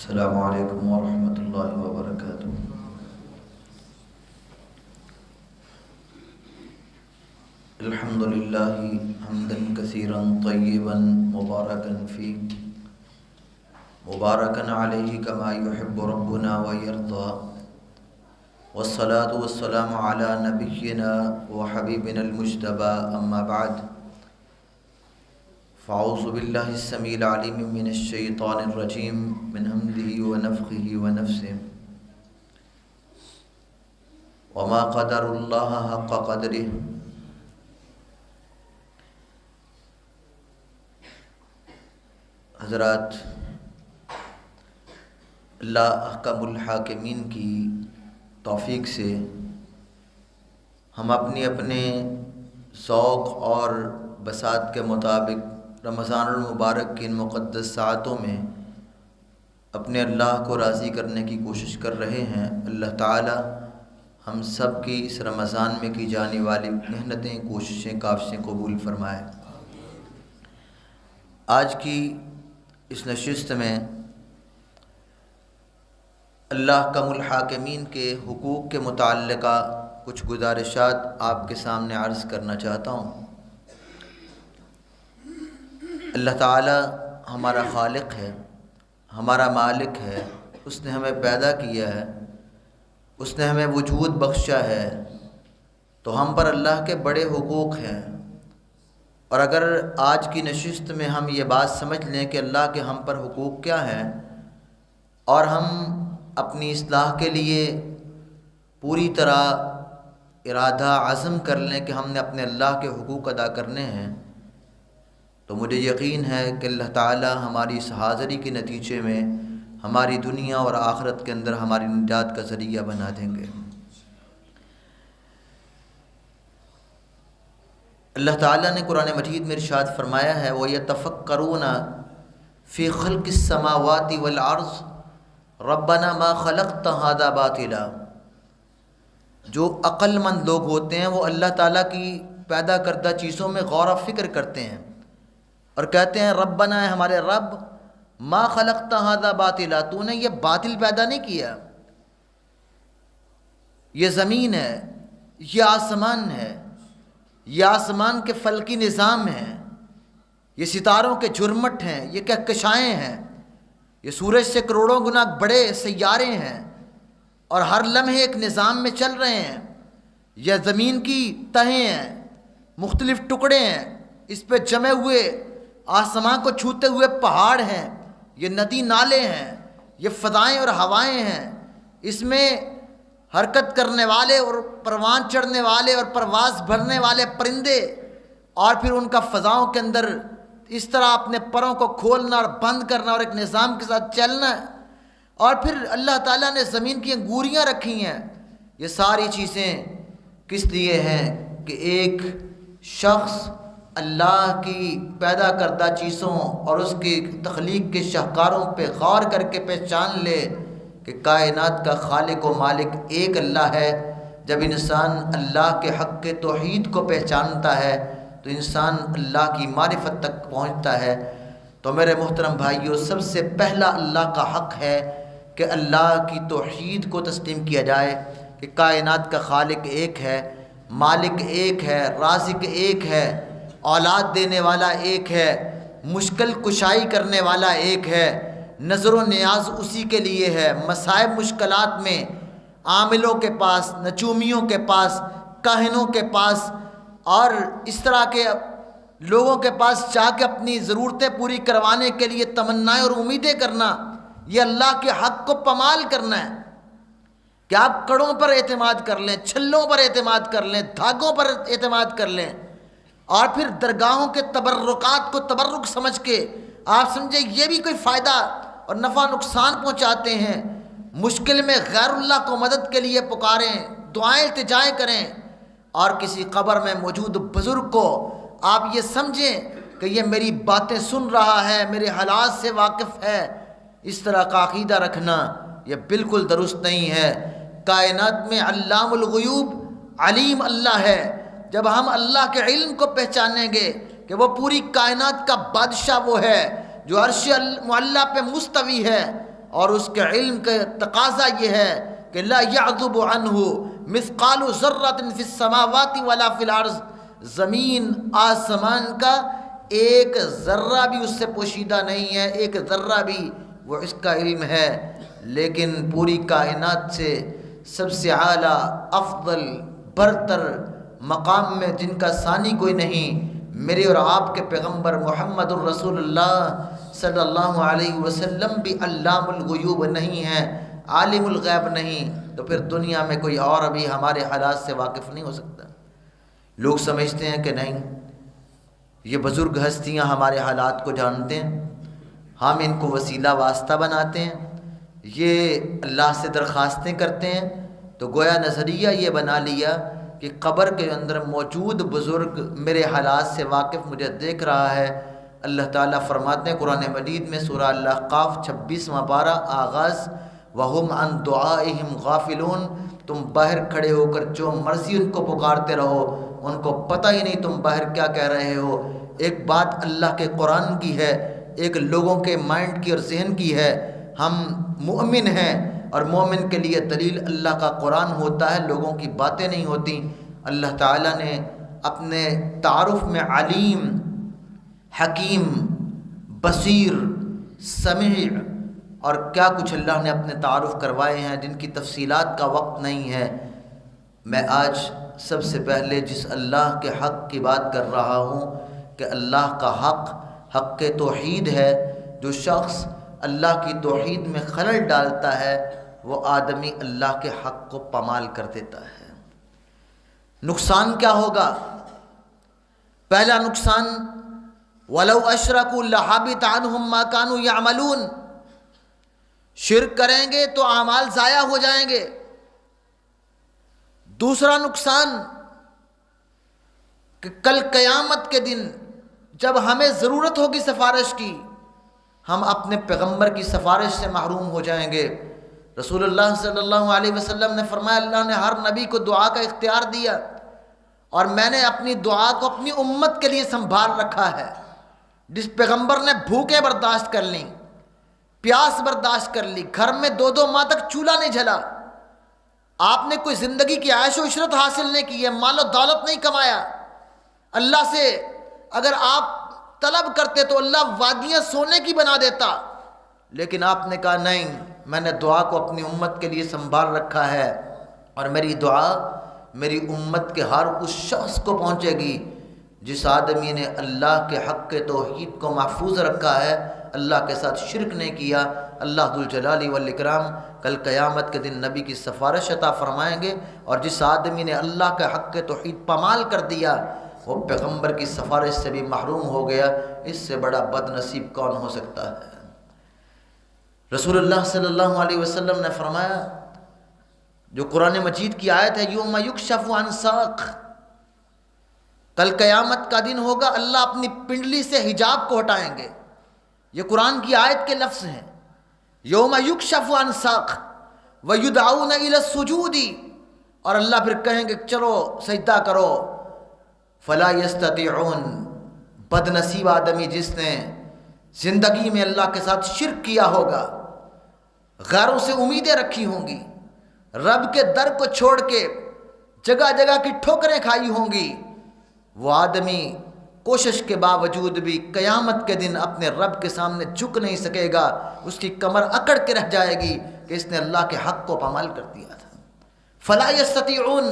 السلام علیکم ورحمۃ اللہ وبرکاتہ۔ الحمد للہ حمدا کثیرا طیبا مبارکا فیہ مبارکا علیہ کما یحب ربنا ویرضی، والصلاة والسلام علی نبینا وحبیبنا المجتبی، اما بعد فاعوذ باللہ السمیع العلیم من الشیطان الرجیم من حمدہ ونفخہ ونفثہ۔ وما قدر اللہ حق قدرہ۔ حضرات، اللہ احکم الحاکمین کی توفیق سے ہم اپنے ذوق اور بساط کے مطابق رمضان المبارک کی ان مقدس ساعتوں میں اپنے اللہ کو راضی کرنے کی کوشش کر رہے ہیں۔ اللہ تعالی ہم سب کی اس رمضان میں کی جانے والی محنتیں، کوششیں، کاوشیں قبول فرمائے۔ آج کی اس نشست میں اللہ کم الحاکمین کے حقوق کے متعلقہ کچھ گزارشات آپ کے سامنے عرض کرنا چاہتا ہوں۔ اللہ تعالی ہمارا خالق ہے، ہمارا مالک ہے، اس نے ہمیں پیدا کیا ہے، اس نے ہمیں وجود بخشا ہے، تو ہم پر اللہ کے بڑے حقوق ہیں۔ اور اگر آج کی نشست میں ہم یہ بات سمجھ لیں کہ اللہ کے ہم پر حقوق کیا ہیں، اور ہم اپنی اصلاح کے لیے پوری طرح ارادہ عزم کر لیں کہ ہم نے اپنے اللہ کے حقوق ادا کرنے ہیں، تو مجھے یقین ہے کہ اللہ تعالی ہماری اس حاضری کے نتیجے میں ہماری دنیا اور آخرت کے اندر ہماری نجات کا ذریعہ بنا دیں گے۔ اللہ تعالیٰ نے قرآن مجید میں ارشاد فرمایا ہے، وَيَتَفَكَّرُونَ فِي خَلْقِ السَّمَاوَاتِ وَالْأَرْضِ رَبَّنَا مَا خَلَقْتَ هَذَا بَاطِلًا۔ جو عقل مند لوگ ہوتے ہیں وہ اللہ تعالیٰ کی پیدا کردہ چیزوں میں غور و فکر کرتے ہیں اور کہتے ہیں ربنا، ہے ہمارے رب، ما خلقت هذا باطلا، تو نے یہ باطل پیدا نہیں کیا۔ یہ زمین ہے، یہ آسمان ہے، یہ آسمان کے فلکی نظام ہیں، یہ ستاروں کے جھرمٹ ہیں، یہ کہکشائیں ہیں، یہ سورج سے کروڑوں گنا بڑے سیارے ہیں اور ہر لمحے ایک نظام میں چل رہے ہیں۔ یہ زمین کی تہیں ہیں، مختلف ٹکڑے ہیں، اس پہ جمے ہوئے آسمان کو چھوتے ہوئے پہاڑ ہیں، یہ ندی نالے ہیں، یہ فضائیں اور ہوائیں ہیں، اس میں حرکت کرنے والے اور پروان چڑھنے والے اور پرواز بھرنے والے پرندے، اور پھر ان کا فضاؤں کے اندر اس طرح اپنے پروں کو کھولنا اور بند کرنا اور ایک نظام کے ساتھ چلنا، اور پھر اللہ تعالیٰ نے زمین کی انگوریاں رکھی ہیں۔ یہ ساری چیزیں کس لیے ہیں؟ کہ ایک شخص اللہ کی پیدا کردہ چیزوں اور اس کی تخلیق کے شاہکاروں پہ غور کر کے پہچان لے کہ کائنات کا خالق و مالک ایک اللہ ہے۔ جب انسان اللہ کے حق کے توحید کو پہچانتا ہے تو انسان اللہ کی معرفت تک پہنچتا ہے۔ تو میرے محترم بھائیوں، سب سے پہلا اللہ کا حق ہے کہ اللہ کی توحید کو تسلیم کیا جائے کہ کائنات کا خالق ایک ہے، مالک ایک ہے، رازق ایک ہے، اولاد دینے والا ایک ہے، مشکل کشائی کرنے والا ایک ہے، نظر و نیاز اسی کے لیے ہے۔ مصائب مشکلات میں عاملوں کے پاس، نجومیوں کے پاس، کاہنوں کے پاس اور اس طرح کے لوگوں کے پاس جا کے اپنی ضرورتیں پوری کروانے کے لیے تمنائیں اور امیدیں کرنا، یہ اللہ کے حق کو پامال کرنا ہے کہ آپ کڑوں پر اعتماد کر لیں، چھلوں پر اعتماد کر لیں، دھاگوں پر اعتماد کر لیں، اور پھر درگاہوں کے تبرکات کو تبرک سمجھ کے آپ سمجھیں یہ بھی کوئی فائدہ اور نفع نقصان پہنچاتے ہیں۔ مشکل میں غیر اللہ کو مدد کے لیے پکاریں، دعائیں التجائیں کریں، اور کسی قبر میں موجود بزرگ کو آپ یہ سمجھیں کہ یہ میری باتیں سن رہا ہے، میرے حالات سے واقف ہے، اس طرح کا عقیدہ رکھنا یہ بالکل درست نہیں ہے۔ کائنات میں علام الغیوب علیم اللہ ہے۔ جب ہم اللہ کے علم کو پہچانیں گے کہ وہ پوری کائنات کا بادشاہ وہ ہے جو عرش معلیٰ پہ مستوی ہے، اور اس کے علم کا تقاضا یہ ہے کہ لا یعذب عنہ مثقال ذرۃ فی السماوات ولا فی الارض، زمین آسمان کا ایک ذرہ بھی اس سے پوشیدہ نہیں ہے، ایک ذرہ بھی وہ اس کا علم ہے، لیکن پوری کائنات سے سب سے اعلیٰ افضل برتر مقام میں جن کا ثانی کوئی نہیں، میرے اور آپ کے پیغمبر محمد الرسول اللہ صلی اللہ علیہ وسلم بھی علام الغیوب نہیں ہیں، عالم الغیب نہیں، تو پھر دنیا میں کوئی اور ابھی ہمارے حالات سے واقف نہیں ہو سکتا۔ لوگ سمجھتے ہیں کہ نہیں، یہ بزرگ ہستیاں ہمارے حالات کو جانتے ہیں، ہم ان کو وسیلہ واسطہ بناتے ہیں، یہ اللہ سے درخواستیں کرتے ہیں، تو گویا نظریہ یہ بنا لیا کہ قبر کے اندر موجود بزرگ میرے حالات سے واقف، مجھے دیکھ رہا ہے۔ اللہ تعالیٰ فرماتے ہیں قرآن مجید میں سورہ الاحقاف 26واں پارہ آغاز، وَهُمْ عَنْ دُعَائِهِمْ غَافِلُونَ، تم باہر کھڑے ہو کر جو مرضی ان کو پکارتے رہو، ان کو پتہ ہی نہیں تم باہر کیا کہہ رہے ہو۔ ایک بات اللہ کے قرآن کی ہے، ایک لوگوں کے مائنڈ کی اور ذہن کی ہے۔ ہم مومن ہیں اور مومن کے لیے دلیل اللہ کا قرآن ہوتا ہے، لوگوں کی باتیں نہیں ہوتی۔ اللہ تعالیٰ نے اپنے تعارف میں علیم، حکیم، بصیر، سمیع اور کیا کچھ اللہ نے اپنے تعارف کروائے ہیں جن کی تفصیلات کا وقت نہیں ہے۔ میں آج سب سے پہلے جس اللہ کے حق کی بات کر رہا ہوں کہ اللہ کا حق توحید ہے، جو شخص اللہ کی توحید میں خلل ڈالتا ہے وہ آدمی اللہ کے حق کو پامال کر دیتا ہے۔ نقصان کیا ہوگا؟ پہلا نقصان وَلَوْ أَشْرَكُوا لَحَبِطَ عَنْهُمْ مَا كَانُوا يَعْمَلُونَ، شرک کریں گے تو اعمال ضائع ہو جائیں گے۔ دوسرا نقصان کہ کل قیامت کے دن جب ہمیں ضرورت ہوگی سفارش کی، ہم اپنے پیغمبر کی سفارش سے محروم ہو جائیں گے۔ رسول اللہ صلی اللہ علیہ وسلم نے فرمایا اللہ نے ہر نبی کو دعا کا اختیار دیا، اور میں نے اپنی دعا کو اپنی امت کے لیے سنبھال رکھا ہے۔ جس پیغمبر نے بھوکیں برداشت کر لیں، پیاس برداشت کر لی، گھر میں 2 ماہ تک چولہا نہیں جلا، آپ نے کوئی زندگی کی عیش و عشرت حاصل نہیں کی ہے، مال و دولت نہیں کمایا، اللہ سے اگر آپ طلب کرتے تو اللہ وادیاں سونے کی بنا دیتا، لیکن آپ نے کہا نہیں، میں نے دعا کو اپنی امت کے لیے سنبھال رکھا ہے، اور میری دعا میری امت کے ہر اس شخص کو پہنچے گی جس آدمی نے اللہ کے حق کے توحید کو محفوظ رکھا ہے، اللہ کے ساتھ شرک نہیں کیا۔ اللہ ذوالجلال والاکرام کل قیامت کے دن نبی کی سفارش عطا فرمائیں گے، اور جس آدمی نے اللہ کے حق کے توحید پامال کر دیا وہ پیغمبر کی سفارش سے بھی محروم ہو گیا۔ اس سے بڑا بد نصیب کون ہو سکتا ہے؟ رسول اللہ صلی اللہ علیہ وسلم نے فرمایا، جو قرآن مجید کی آیت ہے یوم یکشف عن ساق، کل قیامت کا دن ہوگا اللہ اپنی پنڈلی سے حجاب کو ہٹائیں گے، یہ قرآن کی آیت کے لفظ ہیں، یوم یکشف عن ساق ویدعون الی السجود، اور اللہ پھر کہیں گے چلو سجدہ کرو، فلا یستطیعون، بد نصیب آدمی جس نے زندگی میں اللہ کے ساتھ شرک کیا ہوگا، غیروں سے امیدیں رکھی ہوں گی، رب کے در کو چھوڑ کے جگہ جگہ کی ٹھوکریں کھائی ہوں گی، وہ آدمی کوشش کے باوجود بھی قیامت کے دن اپنے رب کے سامنے جھک نہیں سکے گا، اس کی کمر اکڑ کے رہ جائے گی کہ اس نے اللہ کے حق کو پامال کر دیا تھا۔ فلا یستطیعون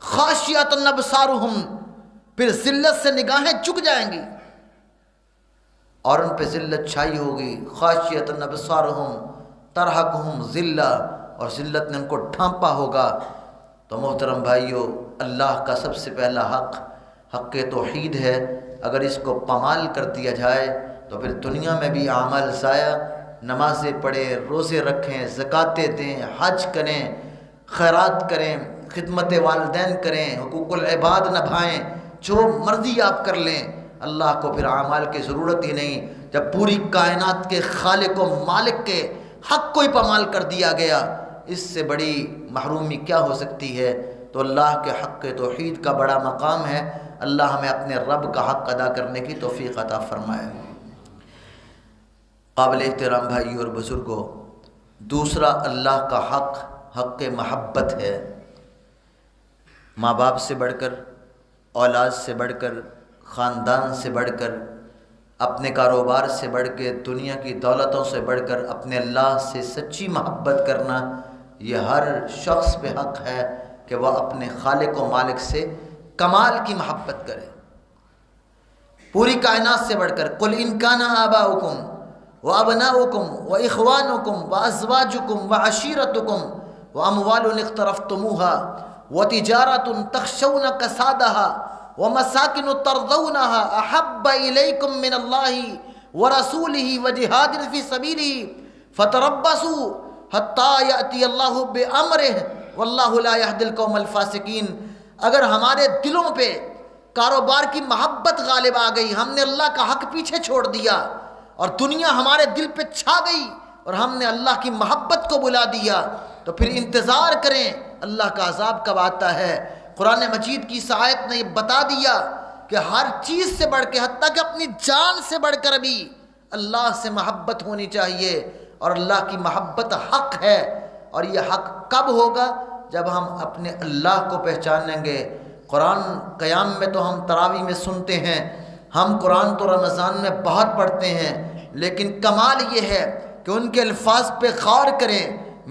خاشعۃ ابصارہم، پھر ذلت سے نگاہیں جھک جائیں گی اور ان پہ ذلت چھائی ہوگی، خاشعۃ ابصارہم ترہقہم ذلہ، اور ذلت نے ان کو ڈھانپا ہوگا۔ تو محترم بھائیو، اللہ کا سب سے پہلا حق توحید ہے، اگر اس کو پامال کر دیا جائے تو پھر دنیا میں بھی اعمال ضائع، نمازیں پڑھیں، روزے رکھیں، زکاتیں دیں، حج کریں، خیرات کریں، خدمت والدین کریں، حقوق العباد نبھائیں، جو مرضی آپ کر لیں، اللہ کو پھر اعمال کی ضرورت ہی نہیں۔ جب پوری کائنات کے خالق و مالک کے حق کو ہی پامال کر دیا گیا، اس سے بڑی محرومی کیا ہو سکتی ہے؟ تو اللہ کے حق توحید کا بڑا مقام ہے۔ اللہ ہمیں اپنے رب کا حق ادا کرنے کی توفیق عطا فرمائے۔ قابل احترام بھائی اور بزرگوں، دوسرا اللہ کا حق محبت ہے۔ ماں باپ سے بڑھ کر، اولاد سے بڑھ کر، خاندان سے بڑھ کر، اپنے کاروبار سے بڑھ کے، دنیا کی دولتوں سے بڑھ کر اپنے اللہ سے سچی محبت کرنا، یہ ہر شخص پہ حق ہے کہ وہ اپنے خالق و مالک سے کمال کی محبت کرے۔ پوری کائنات سے بڑھ کر، قل ان کان آباؤکم وابناؤکم واخوانکم وازواجکم وعشیرتکم واموال اقترفتموها وتجارۃ تخشون کسادها ومساکن ترضونها احب الیکم من اللہ ورسولہ وجہاد فی سبیلہ فتربصوا حتی یأتی اللہ بامرہ واللہ لا یہدی القوم الفاسقین۔ اگر ہمارے دلوں پہ کاروبار کی محبت غالب آ گئی، ہم نے اللہ کا حق پیچھے چھوڑ دیا اور دنیا ہمارے دل پہ چھا گئی اور ہم نے اللہ کی محبت کو بلا دیا، تو پھر انتظار کریں اللہ کا عذاب کب آتا ہے۔ قرآن مجید کی اس آیت نے یہ بتا دیا کہ ہر چیز سے بڑھ کے، حتیٰ کہ اپنی جان سے بڑھ کر بھی اللہ سے محبت ہونی چاہیے، اور اللہ کی محبت حق ہے۔ اور یہ حق کب ہوگا؟ جب ہم اپنے اللہ کو پہچانیں گے۔ قرآن قیام میں تو ہم تراویح میں سنتے ہیں، ہم قرآن تو رمضان میں بہت پڑھتے ہیں، لیکن کمال یہ ہے کہ ان کے الفاظ پہ غور کریں،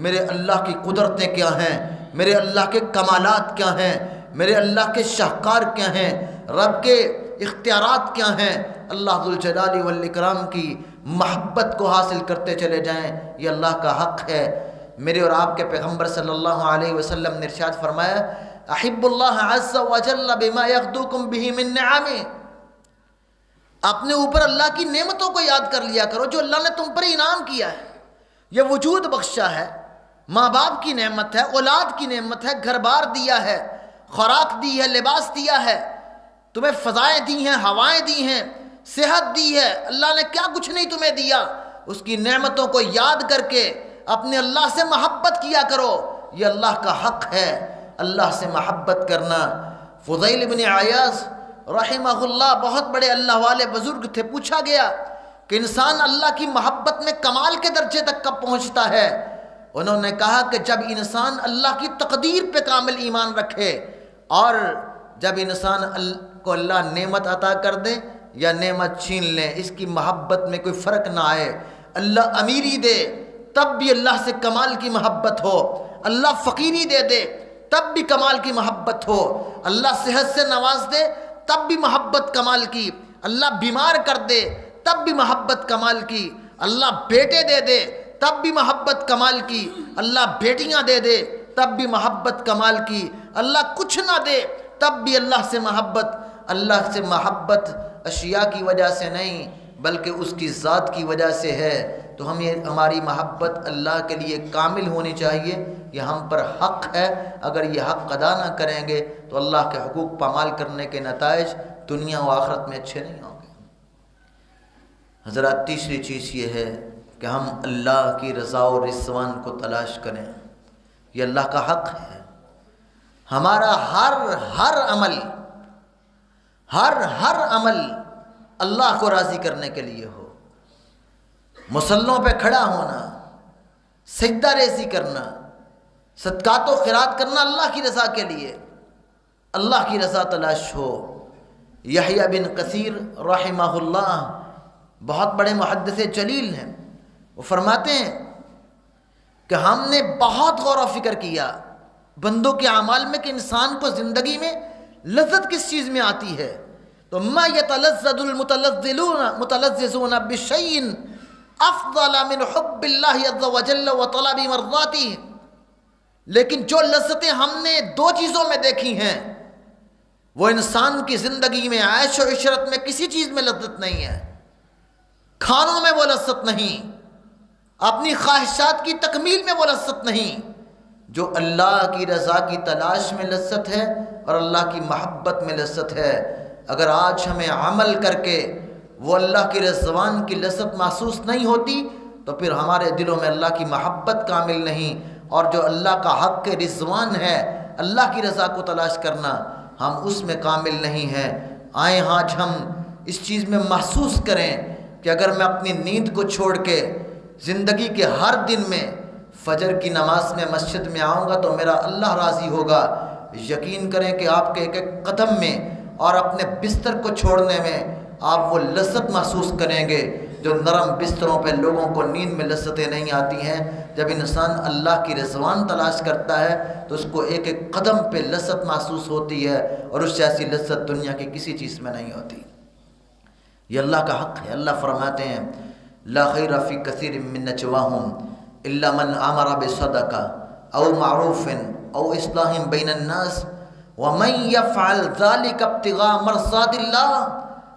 میرے اللہ کی قدرتیں کیا ہیں، میرے اللہ کے کمالات کیا ہیں، میرے اللہ کے شاہکار کیا ہیں، رب کے اختیارات کیا ہیں۔ اللہ ذوالجلال والاکرام کی محبت کو حاصل کرتے چلے جائیں، یہ اللہ کا حق ہے۔ میرے اور آپ کے پیغمبر صلی اللہ علیہ وسلم نے ارشاد فرمایا، احب اللہ عز وجل بما یغدوکم بہ من نعمہ، اپنے اوپر اللہ کی نعمتوں کو یاد کر لیا کرو جو اللہ نے تم پر انعام کیا ہے۔ یہ وجود بخشا ہے، ماں باپ کی نعمت ہے، اولاد کی نعمت ہے، گھر بار دیا ہے، خوراک دی ہے، لباس دیا ہے، تمہیں فضائیں دی ہیں، ہوائیں دی ہیں، صحت دی ہے، اللہ نے کیا کچھ نہیں تمہیں دیا۔ اس کی نعمتوں کو یاد کر کے اپنے اللہ سے محبت کیا کرو، یہ اللہ کا حق ہے، اللہ سے محبت کرنا۔ فضیل بن عیاض رحمہ اللہ بہت بڑے اللہ والے بزرگ تھے، پوچھا گیا کہ انسان اللہ کی محبت میں کمال کے درجے تک کب پہنچتا ہے؟ انہوں نے کہا کہ جب انسان اللہ کی تقدیر پہ کامل ایمان رکھے، اور جب انسان کو اللہ نعمت عطا کر دے یا نعمت چھین لے، اس کی محبت میں کوئی فرق نہ آئے۔ اللہ امیری دے تب بھی اللہ سے کمال کی محبت ہو، اللہ فقیری دے دے تب بھی کمال کی محبت ہو، اللہ صحت سے نواز دے تب بھی محبت کمال کی، اللہ بیمار کر دے تب بھی محبت کمال کی، اللہ بیٹے دے دے تب بھی محبت کمال کی، اللہ بیٹیاں دے دے تب بھی محبت کمال کی، اللہ کچھ نہ دے تب بھی اللہ سے محبت۔ اللہ سے محبت اشیاء کی وجہ سے نہیں بلکہ اس کی ذات کی وجہ سے ہے، تو ہماری محبت اللہ کے لیے کامل ہونی چاہیے، یہ ہم پر حق ہے۔ اگر یہ حق ادا نہ کریں گے تو اللہ کے حقوق پامال کرنے کے نتائج دنیا و آخرت میں اچھے نہیں ہوں گے۔ حضرات، تیسری چیز یہ ہے کہ ہم اللہ کی رضا و رضوان کو تلاش کریں، یہ اللہ کا حق ہے۔ ہمارا ہر عمل اللہ کو راضی کرنے کے لیے ہو، مصلوں پہ کھڑا ہونا، سجدہ ریزی کرنا، صدقات و خیرات کرنا اللہ کی رضا کے لیے، اللہ کی رضا تلاش ہو۔ یحییٰ بن کثیر رحمہ اللہ بہت بڑے محدث جلیل ہیں، وہ فرماتے ہیں کہ ہم نے بہت غور و فکر کیا بندوں کے اعمال میں کہ انسان کو زندگی میں لذت کس چیز میں آتی ہے، تو ما یتلذذ المتلذذون بشیء افضل من حب اللہ عز وجل و طلب مرضاتہ، لیکن جو لذتیں ہم نے دو چیزوں میں دیکھی ہیں وہ انسان کی زندگی میں عیش و عشرت میں کسی چیز میں لذت نہیں ہے، کھانوں میں وہ لذت نہیں، اپنی خواہشات کی تکمیل میں وہ لذت نہیں، جو اللہ کی رضا کی تلاش میں لذت ہے اور اللہ کی محبت میں لذت ہے۔ اگر آج ہمیں عمل کر کے وہ اللہ کی رضوان کی لذت محسوس نہیں ہوتی تو پھر ہمارے دلوں میں اللہ کی محبت کامل نہیں، اور جو اللہ کا حق رضوان ہے، اللہ کی رضا کو تلاش کرنا، ہم اس میں کامل نہیں ہیں۔ آئیں آج ہم اس چیز میں محسوس کریں کہ اگر میں اپنی نیند کو چھوڑ کے زندگی کے ہر دن میں فجر کی نماز میں مسجد میں آؤں گا تو میرا اللہ راضی ہوگا۔ یقین کریں کہ آپ کے ایک ایک قدم میں اور اپنے بستر کو چھوڑنے میں آپ وہ لذت محسوس کریں گے جو نرم بستروں پہ لوگوں کو نیند میں لذتیں نہیں آتی ہیں۔ جب انسان اللہ کی رضوان تلاش کرتا ہے تو اس کو ایک ایک قدم پہ لذت محسوس ہوتی ہے، اور اس جیسی لذت دنیا کی کسی چیز میں نہیں ہوتی۔ یہ اللہ کا حق ہے۔ اللہ فرماتے ہیں لا خیر فی کثیر من نجواہم الا من امر بصدقہ او معروف او اصلاح بین الناس ومن یفعل ذلک ابتغاء مرضات اللہ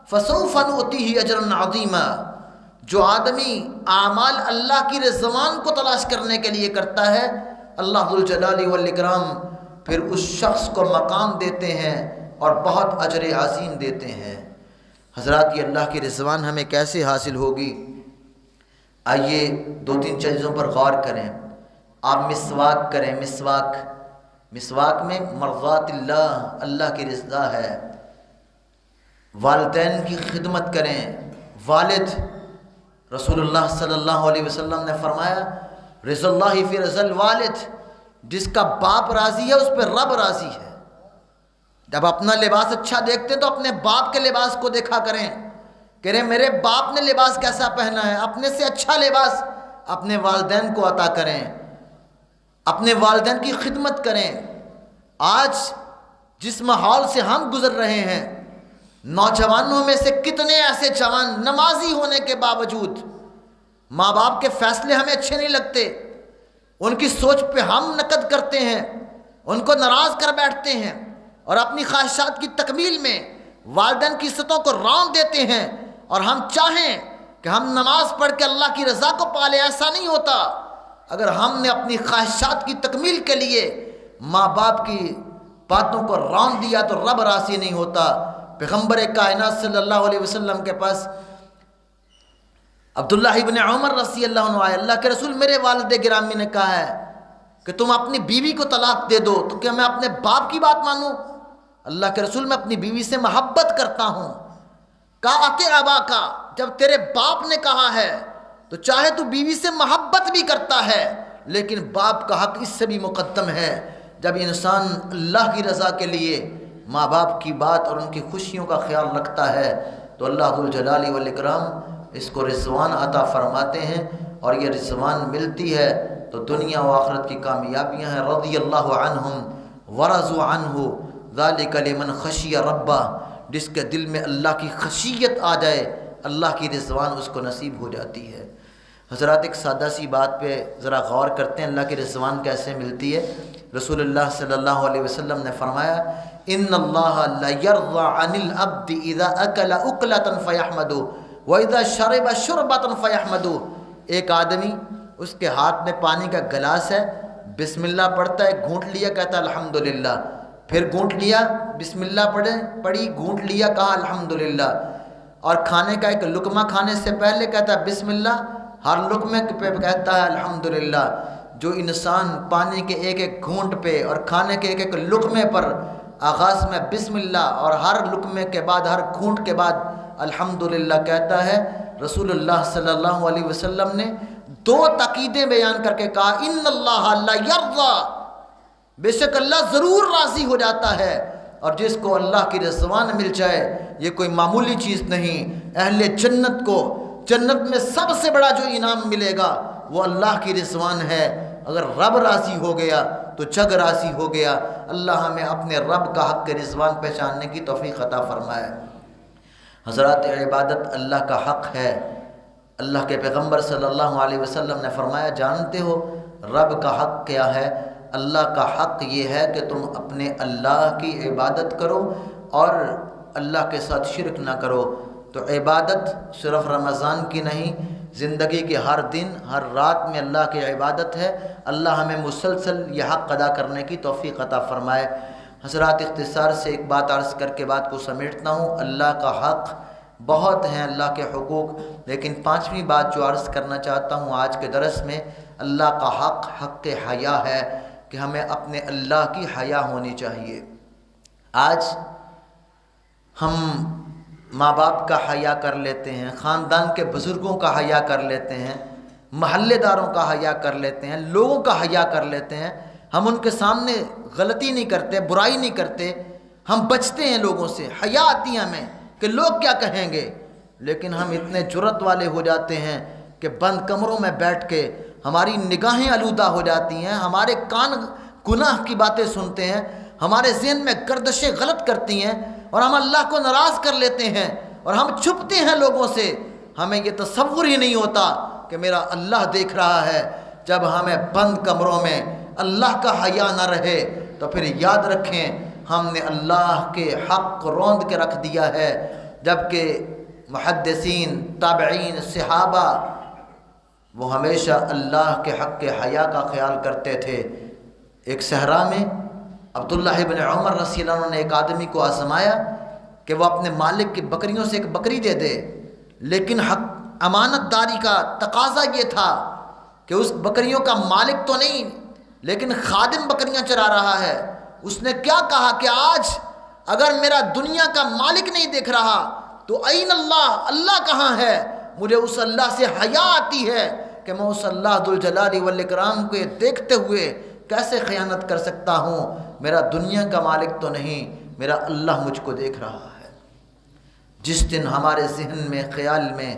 فسوف نؤتیہ اجرا عظیما۔ جو آدمی اعمال اللہ کی رضوان کو تلاش کرنے کے لیے کرتا ہے، اللہ ذوالجلال والاکرام پھر اس شخص کو مقام دیتے ہیں اور بہت اجر عظیم دیتے ہیں۔ حضرات، یہ اللہ کی رضوان ہمیں کیسے حاصل ہوگی؟ آئیے دو تین چیزوں پر غور کریں۔ آپ مسواک کریں۔ مسواک میں مرضات اللہ کی رضا ہے۔ والدین کی خدمت کریں۔ والد، رسول اللہ صلی اللہ علیہ وسلم نے فرمایا رضا اللہ فی رضا الوالد، جس کا باپ راضی ہے اس پہ رب راضی ہے۔ جب اپنا لباس اچھا دیکھتے تو اپنے باپ کے لباس کو دیکھا کریں، کہہ رہے میرے باپ نے لباس کیسا پہنا ہے، اپنے سے اچھا لباس اپنے والدین کو عطا کریں، اپنے والدین کی خدمت کریں۔ آج جس ماحول سے ہم گزر رہے ہیں، نوجوانوں میں سے کتنے ایسے جوان نمازی ہونے کے باوجود ماں باپ کے فیصلے ہمیں اچھے نہیں لگتے، ان کی سوچ پہ ہم نقد کرتے ہیں، ان کو ناراض کر بیٹھتے ہیں، اور اپنی خواہشات کی تکمیل میں والدین کی عزتوں کو رون دیتے ہیں، اور ہم چاہیں کہ ہم نماز پڑھ کے اللہ کی رضا کو پالیں۔ ایسا نہیں ہوتا۔ اگر ہم نے اپنی خواہشات کی تکمیل کے لیے ماں باپ کی باتوں کو رون دیا تو رب راضی نہیں ہوتا۔ پیغمبر کائنات صلی اللہ علیہ وسلم کے پاس عبداللہ ابن عمر رضی اللہ عنہ آئے، اللہ کے رسول میرے والد گرامی نے کہا ہے کہ تم اپنی بیوی کو طلاق دے دو، تو کیا میں اپنے باپ کی بات مانوں؟ اللہ کے رسول میں اپنی بیوی سے محبت کرتا ہوں۔ کہا اطیع اباک، جب تیرے باپ نے کہا ہے تو چاہے تو بیوی سے محبت بھی کرتا ہے، لیکن باپ کا حق اس سے بھی مقدم ہے۔ جب انسان اللہ کی رضا کے لیے ماں باپ کی بات اور ان کی خوشیوں کا خیال رکھتا ہے تو اللہ ذوالجلال والاکرام اس کو رضوان عطا فرماتے ہیں، اور یہ رضوان ملتی ہے تو دنیا و آخرت کی کامیابیاں ہیں۔ رضی اللہ عنہم ورضوا عنہ ذالک لمن خشی ربہ، جس کے دل میں اللہ کی خشیت آ جائے اللہ کی رضوان اس کو نصیب ہو جاتی ہے۔ حضرات، ایک سادہ سی بات پہ ذرا غور کرتے ہیں، اللہ کی رضوان کیسے ملتی ہے۔ رسول اللہ صلی اللہ علیہ وسلم نے فرمایا ان اللہ لا یرضى عن العبد اذا اکل اکلۃ فیحمدہ واذا شرب شربۃ فیحمدہ۔ ایک آدمی، اس کے ہاتھ میں پانی کا گلاس ہے، بسم اللہ پڑھتا ہے، گھونٹ لیا، کہتا ہے الحمدللہ، پھر گھونٹ لیا، بسم اللہ پڑھی، گھونٹ لیا، کہا الحمدللہ، اور کھانے کا ایک لقمہ کھانے سے پہلے کہتا ہے بسم اللہ، ہر لقمے پہ کہتا ہے الحمدللہ۔ جو انسان پانی کے ایک ایک گھونٹ پہ اور کھانے کے ایک ایک لقمے پر آغاز میں بسم اللہ اور ہر لقمے کے بعد، ہر گھونٹ کے بعد الحمدللہ کہتا ہے، رسول اللہ صلی اللہ علیہ وسلم نے دو تاکیدیں بیان کر کے کہا ان اللہ لا یرضى، بے شک اللہ ضرور راضی ہو جاتا ہے، اور جس کو اللہ کی رضوان مل جائے یہ کوئی معمولی چیز نہیں۔ اہل جنت کو جنت میں سب سے بڑا جو انعام ملے گا وہ اللہ کی رضوان ہے۔ اگر رب راضی ہو گیا تو جگ راضی ہو گیا۔ اللہ ہمیں اپنے رب کا حق رضوان پہچاننے کی توفیق عطا فرمائے۔ حضرات، عبادت اللہ کا حق ہے۔ اللہ کے پیغمبر صلی اللہ علیہ وسلم نے فرمایا جانتے ہو رب کا حق کیا ہے؟ اللہ کا حق یہ ہے کہ تم اپنے اللہ کی عبادت کرو اور اللہ کے ساتھ شرک نہ کرو۔ تو عبادت صرف رمضان کی نہیں، زندگی کے ہر دن ہر رات میں اللہ کی عبادت ہے۔ اللہ ہمیں مسلسل یہ حق ادا کرنے کی توفیق عطا فرمائے۔ حضرات، اختصار سے ایک بات عرض کر کے بات کو سمیٹتا ہوں۔ اللہ کا حق بہت ہیں، اللہ کے حقوق، لیکن پانچویں بات جو عرض کرنا چاہتا ہوں آج کے درس میں، اللہ کا حق حق حیا ہے کہ ہمیں اپنے اللہ کی حیا ہونی چاہیے۔ آج ہم ماں باپ کا حیا کر لیتے ہیں، خاندان کے بزرگوں کا حیا کر لیتے ہیں، محلے داروں کا حیا کر لیتے ہیں، لوگوں کا حیا کر لیتے ہیں، ہم ان کے سامنے غلطی نہیں کرتے، برائی نہیں کرتے، ہم بچتے ہیں لوگوں سے، حیا آتی ہے ہمیں کہ لوگ کیا کہیں گے، لیکن ہم اتنے جرأت والے ہو جاتے ہیں کہ بند کمروں میں بیٹھ کے ہماری نگاہیں آلودہ ہو جاتی ہیں، ہمارے کان گناہ کی باتیں سنتے ہیں، ہمارے ذہن میں گردشیں غلط کرتی ہیں اور ہم اللہ کو ناراض کر لیتے ہیں اور ہم چھپتے ہیں لوگوں سے، ہمیں یہ تصور ہی نہیں ہوتا کہ میرا اللہ دیکھ رہا ہے۔ جب ہمیں بند کمروں میں اللہ کا حیا نہ رہے تو پھر یاد رکھیں ہم نے اللہ کے حق کو روند کے رکھ دیا ہے، جبکہ محدثین، تابعین، صحابہ وہ ہمیشہ اللہ کے حق کے حیا کا خیال کرتے تھے۔ ایک صحرا میں عبداللہ ابن عمر رضی اللہ عنہ نے ایک آدمی کو آزمایا کہ وہ اپنے مالک کی بکریوں سے ایک بکری دے دے، لیکن امانت داری کا تقاضا یہ تھا کہ اس بکریوں کا مالک تو نہیں لیکن خادم بکریاں چرا رہا ہے۔ اس نے کیا کہا کہ آج اگر میرا دنیا کا مالک نہیں دیکھ رہا تو این اللہ، اللہ کہاں ہے؟ مجھے اس اللہ سے حیا آتی ہے کہ میں اس اللہ ذوالجلال والاکرام کو دیکھتے ہوئے کیسے خیانت کر سکتا ہوں؟ میرا دنیا کا مالک تو نہیں، میرا اللہ مجھ کو دیکھ رہا ہے۔ جس دن ہمارے ذہن میں، خیال میں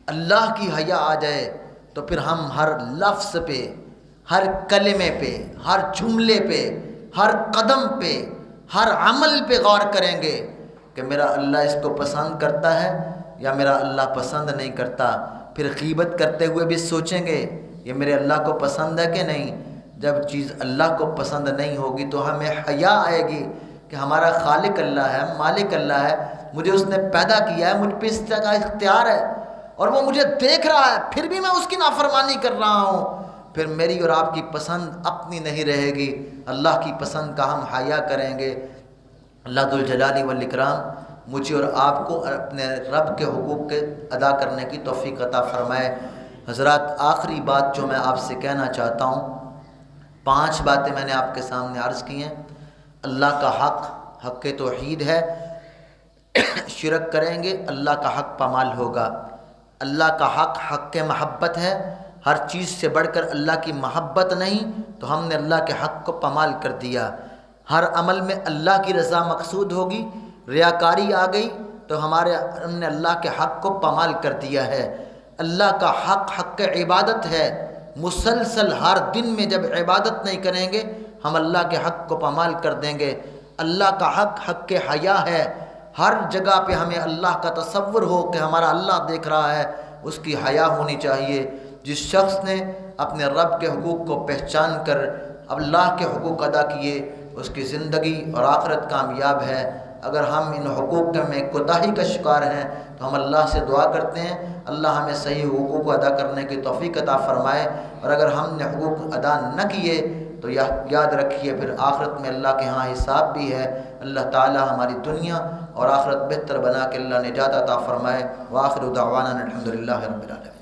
اللہ کی حیا آ جائے تو پھر ہم ہر لفظ پہ، ہر کلمے پہ، ہر جملے پہ، ہر قدم پہ، ہر عمل پہ غور کریں گے کہ میرا اللہ اس کو پسند کرتا ہے یا میرا اللہ پسند نہیں کرتا۔ پھر غیبت کرتے ہوئے بھی سوچیں گے یہ میرے اللہ کو پسند ہے کہ نہیں۔ جب چیز اللہ کو پسند نہیں ہوگی تو ہمیں حیا آئے گی کہ ہمارا خالق اللہ ہے، مالک اللہ ہے، مجھے اس نے پیدا کیا ہے، مجھ پہ اس طرح کا اختیار ہے اور وہ مجھے دیکھ رہا ہے، پھر بھی میں اس کی نافرمانی کر رہا ہوں۔ پھر میری اور آپ کی پسند اپنی نہیں رہے گی، اللہ کی پسند کا ہم حیا کریں گے۔ اللہ ذوالجلال والاکرام مجھے اور آپ کو اپنے رب کے حقوق کے ادا کرنے کی توفیق عطا فرمائے۔ حضرات، آخری بات جو میں آپ سے کہنا چاہتا ہوں، 5 باتیں میں نے آپ کے سامنے عرض کی ہیں۔ اللہ کا حق، حق توحید ہے، شرک کریں گے اللہ کا حق پامال ہوگا۔ اللہ کا حق، حق محبت ہے، ہر چیز سے بڑھ کر اللہ کی محبت نہیں تو ہم نے اللہ کے حق کو پامال کر دیا۔ ہر عمل میں اللہ کی رضا مقصود ہوگی، ریاکاری آ گئی تو ہم نے اللہ کے حق کو پامال کر دیا ہے۔ اللہ کا حق، حق عبادت ہے، مسلسل ہر دن میں جب عبادت نہیں کریں گے ہم اللہ کے حق کو پامال کر دیں گے۔ اللہ کا حق، حق حیا ہے، ہر جگہ پہ ہمیں اللہ کا تصور ہو کہ ہمارا اللہ دیکھ رہا ہے، اس کی حیا ہونی چاہیے۔ جس شخص نے اپنے رب کے حقوق کو پہچان کر اللہ کے حقوق ادا کیے اس کی زندگی اور آخرت کامیاب ہے۔ اگر ہم ان حقوق میں کوتاہی کا شکار ہیں تو ہم اللہ سے دعا کرتے ہیں اللہ ہمیں صحیح حقوق کو ادا کرنے کی توفیق عطا فرمائے، اور اگر ہم نے حقوق ادا نہ کیے تو یاد رکھیے پھر آخرت میں اللہ کے ہاں حساب بھی ہے۔ اللہ تعالی ہماری دنیا اور آخرت بہتر بنا کے اللہ نجات عطا فرمائے۔ وآخر دعوانا الحمدللہ رب العالمین۔